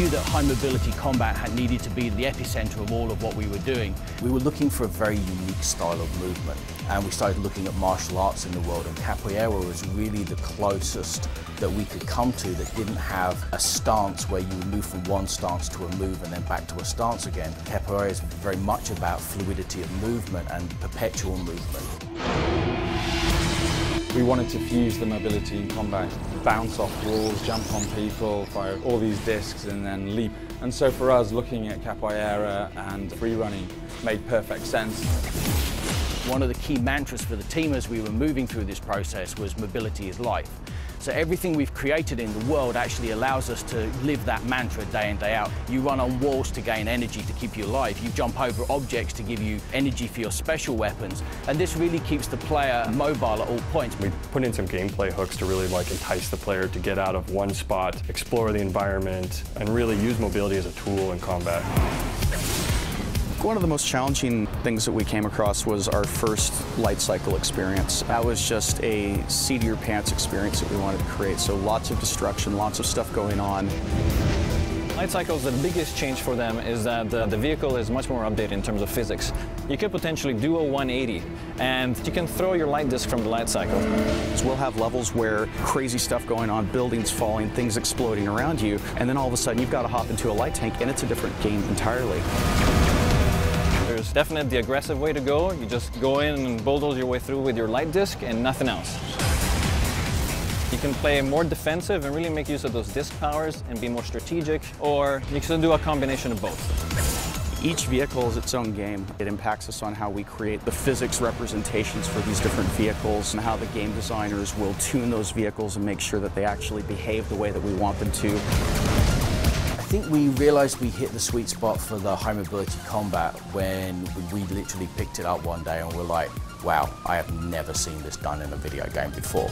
knew that high mobility combat had needed to be the epicenter of all of what we were doing. We were looking for a very unique style of movement, and we started looking at martial arts in the world, and capoeira was really the closest that we could come to that didn't have a stance where you would move from one stance to a move and then back to a stance again. Capoeira is very much about fluidity of movement and perpetual movement. We wanted to fuse the mobility in combat, bounce off walls, jump on people, fire all these discs and then leap. And so for us, looking at capoeira and free running made perfect sense. One of the key mantras for the team as we were moving through this process was mobility is life. So everything we've created in the world actually allows us to live that mantra day in, day out. You run on walls to gain energy to keep you alive. You jump over objects to give you energy for your special weapons. And this really keeps the player mobile at all points. We put in some gameplay hooks to really entice the player to get out of one spot, explore the environment, and really use mobility as a tool in combat. One of the most challenging things that we came across was our first light cycle experience. That was just a seat of your pants experience that we wanted to create. So lots of destruction, lots of stuff going on. Light cycles, the biggest change for them is that the vehicle is much more updated in terms of physics. You could potentially do a 180 and you can throw your light disc from the light cycle. So we'll have levels where crazy stuff going on, buildings falling, things exploding around you, and then all of a sudden you've got to hop into a light tank and it's a different game entirely. There's definitely the aggressive way to go. You just go in and bulldoze your way through with your light disc and nothing else. You can play more defensive and really make use of those disc powers and be more strategic, or you can do a combination of both. Each vehicle is its own game. It impacts us on how we create the physics representations for these different vehicles and how the game designers will tune those vehicles and make sure that they actually behave the way that we want them to. I think we realized we hit the sweet spot for the high mobility combat when we literally picked it up one day and we're like, wow, I have never seen this done in a video game before.